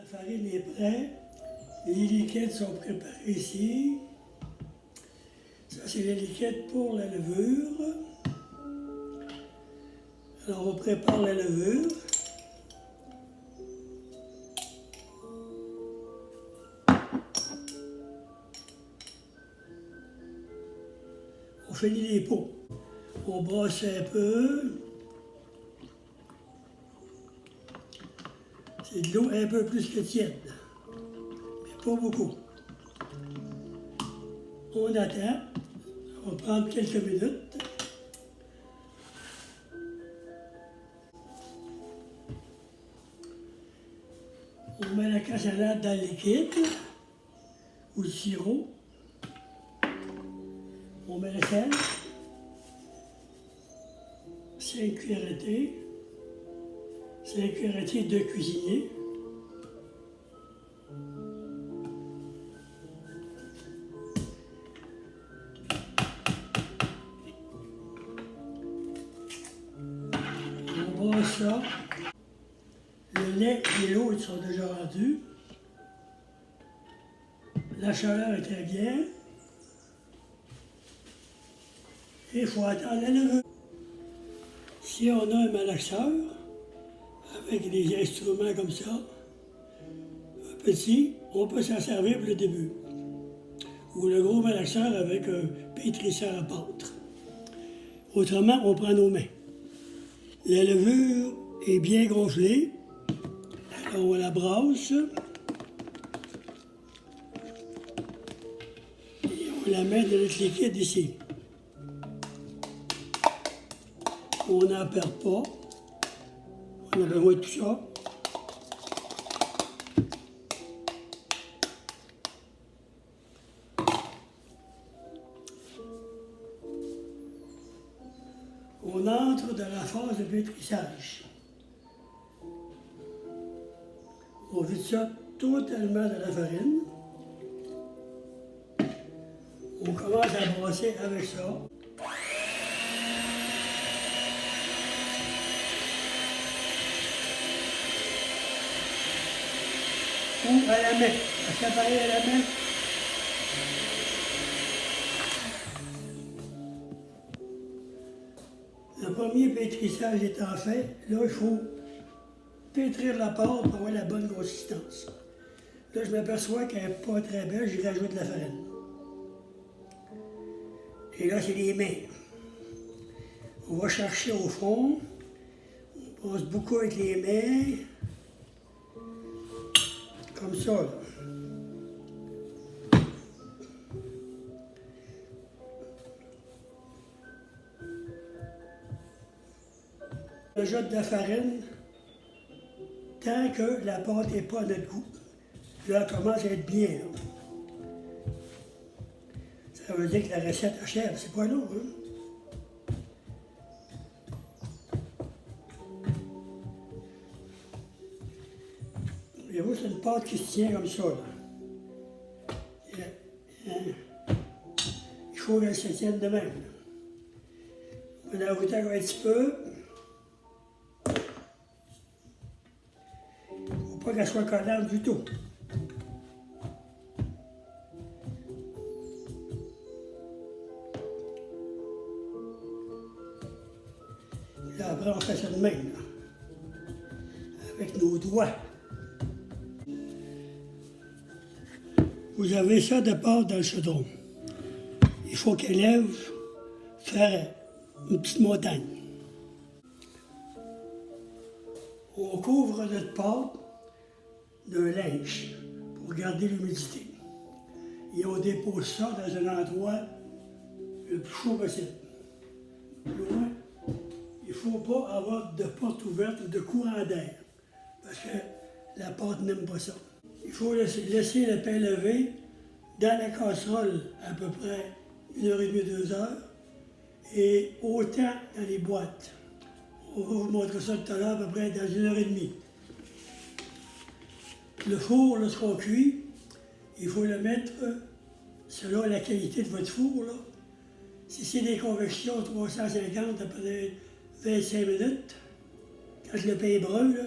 La farine est prête. Les liquides sont préparés ici. Ça, c'est les liquides pour la levure. Alors, on prépare la levure. On finit les pots. On brosse un peu. C'est de l'eau un peu plus que tiède, mais pas beaucoup. On attend. On va prendre quelques minutes. On met la cassonade dans le liquide ou le sirop. On met le sel. 5 cuillères à thé. 5 cuillères à thé de cuisinier. On brosse ça. Le lait et l'eau ils sont déjà rendus. La chaleur est très bien. Et il faut attendre la levure. Si on a un malaxeur, avec des instruments comme ça, un petit, on peut s'en servir pour le début. Ou le gros malaxeur avec un pétrisseur à pâte. Autrement, on prend nos mains. La levure est bien gonflée. Alors on la brasse. Et on la met dans notre liquide ici. On n'en perd pas. On a besoin de tout ça. On entre dans la phase de pétrissage. On vide ça totalement de la farine. On commence à brasser avec ça. Ou à la main. À s'appareiller à la main. Le premier pétrissage étant fait, là, il faut pétrir la pâte pour avoir la bonne consistance. Là, je m'aperçois qu'elle n'est pas très belle, j'y rajoute de la farine. Et là, c'est les mains. On va chercher au fond. On passe beaucoup avec les mains. Comme ça, là. On ajoute de la farine tant que la pâte n'est pas à notre goût. Là, elle commence à être bien. Là. Ça veut dire que la recette achève. C'est pas long, hein? Voyez-vous, c'est une pâte qui se tient comme ça, là. Il faut qu'elle se tienne de même. On va en ajouter un petit peu. Il ne faut pas qu'elle soit collante du tout. Là, après, on fait ça de même, là. Avec nos doigts. Vous avez ça de pâte dans le chaudron. Il faut qu'elle lève, faire une petite montagne. On couvre notre pâte d'un linge pour garder l'humidité. Et on dépose ça dans un endroit le plus chaud possible. Loin, il ne faut pas avoir de porte ouverte ou de courant d'air, parce que la pâte n'aime pas ça. Il faut laisser le pain levé dans la casserole à peu près 1h30, 2 heures, et autant dans les boîtes. On va vous montrer ça tout à l'heure, à peu près dans 1h30. Le four, lorsqu'on cuit, il faut le mettre selon la qualité de votre four. Là. Si c'est des convections 350, après 25 minutes, quand le pain est brun, là,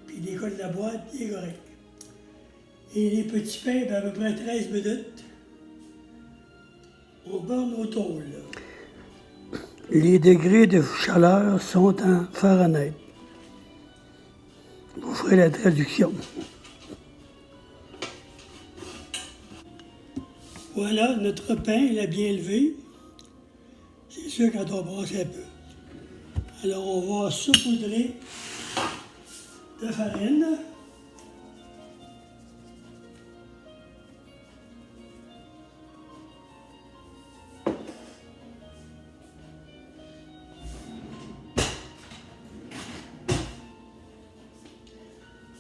puis il décolle de la boîte, il est correct. Et les petits pains, ben, à peu près 13 minutes. On borne au tôle. Les degrés de chaleur sont en Fahrenheit. Vous ferez la traduction. Voilà, notre pain, il a bien levé. C'est sûr quand on brasse un peu. Alors, on va saupoudrer de farine.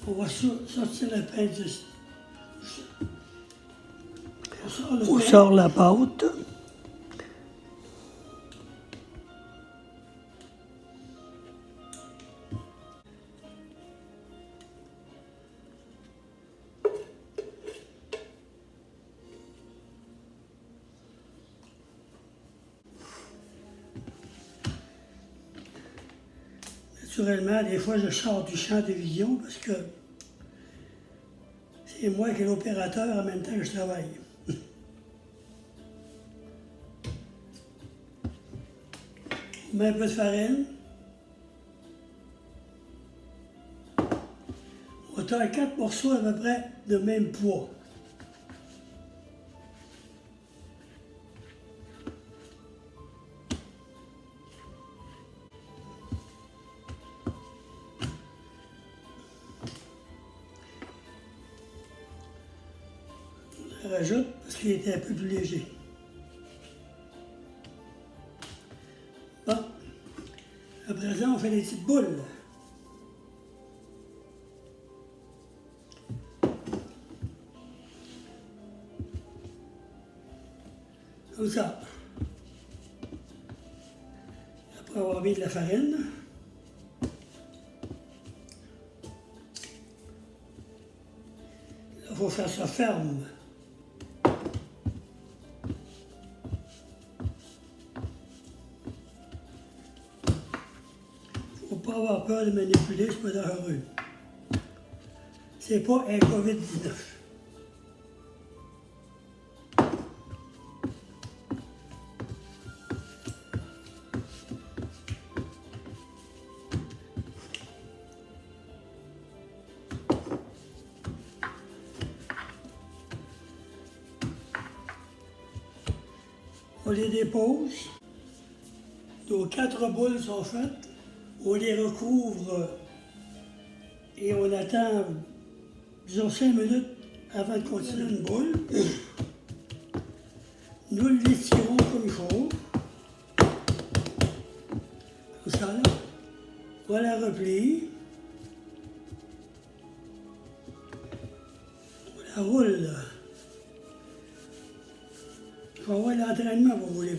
On va sortir le pain du... On sort la pâte. Naturellement, des fois, je sors du champ de vision parce que c'est moi qui est l'opérateur en même temps que je travaille. On met un peu de farine. On taille 4 morceaux à peu près de même poids. On rajoute parce qu'il était un peu plus léger. Bon. À présent, on fait des petites boules. Comme ça. Après avoir mis de la farine. Il faut faire ça ferme. Il ne faut pas avoir peur de manipuler, c'est pas dangereux. C'est pas un COVID-19. On les dépose. Nos 4 boules sont faites. On les recouvre et on attend, disons, 5 minutes avant de continuer une boule. Nous l'étirons comme il faut. Comme ça, là. On la replie. On la roule. Il faut avoir l'entraînement pour rouler.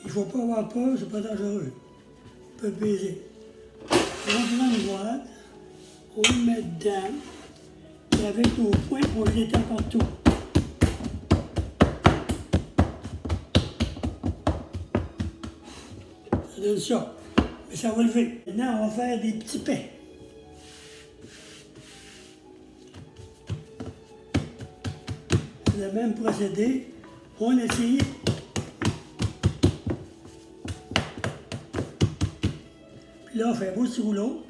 Il ne faut pas avoir peur, c'est pas dangereux. On peut baiser. On prend une boîte, on le met dedans, et avec nos poings, on l'étend partout. Ça donne ça. Mais ça va lever. Maintenant, on va faire des petits pains. Le même procédé, on étire. Puis là, on fait un beau petit rouleau.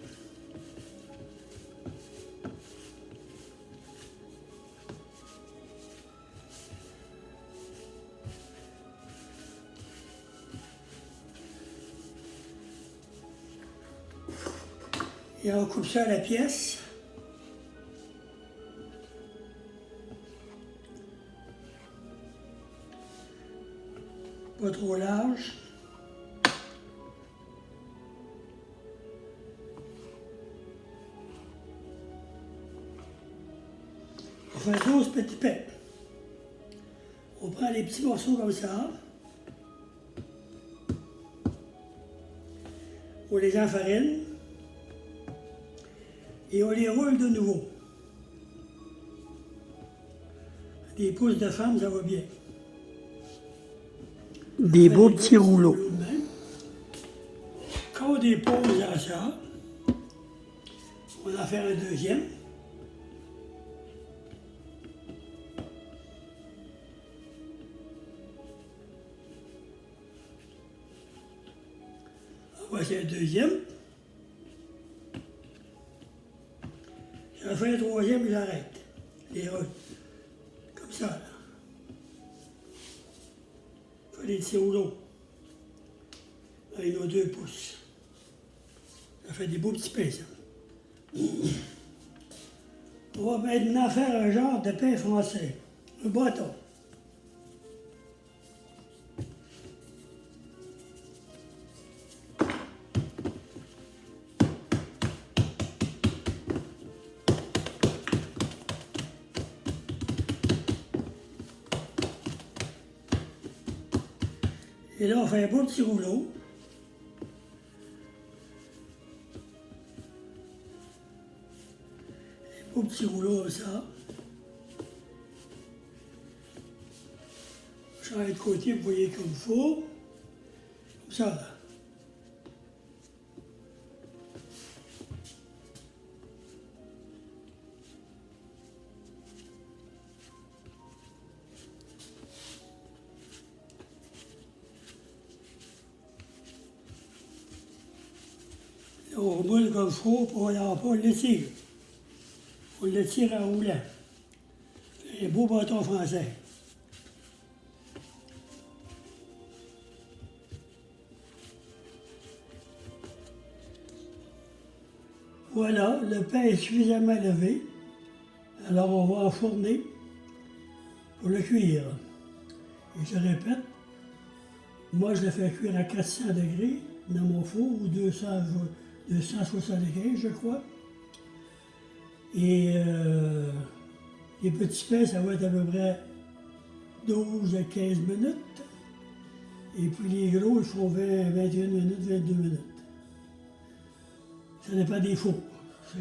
Et on coupe ça à la pièce. Pas trop large. On fait 12 petits pains. On prend les petits morceaux comme ça. On les enfarine. Et on les roule de nouveau. Des pouces de femme, ça va bien. Des beaux petits rouleaux. Quand on dépose à ça, On va en faire un deuxième. Voici un deuxième. J'en fais un troisième et j'arrête. Comme ça, là. Je fais des petits rouleaux. Avec nos 2 pouces. Ça fait des beaux petits pains, ça. On va maintenant faire un genre de pain français. Un bâton. Et là, on fait un beau petit rouleau. Un beau petit rouleau comme ça. Change de côté, vous voyez comme il faut. Comme ça, là. On roule comme il faut pour on l'étire. On l'étire en roulant. Un beau bâton français. Voilà, le pain est suffisamment levé. Alors on va enfourner pour le cuire. Et je répète, moi je le fais cuire à 400 degrés dans mon four, ou 270, je crois. Et les petits pains, ça va être à peu près 12 à 15 minutes. Et puis les gros, ils font 20, 21 minutes, 22 minutes. Ça dépend des fours.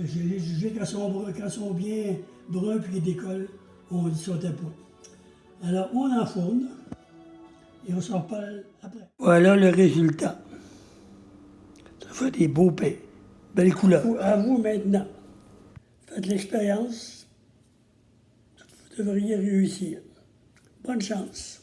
J'ai jugé quand ils sont bien bruns puis qu'ils décollent, on dit sauter à point. Alors on enfourne et on s'en parle après. Voilà le résultat. Ça fait des beaux pains. Belle couleur. À vous maintenant. Faites l'expérience. Vous devriez réussir. Bonne chance.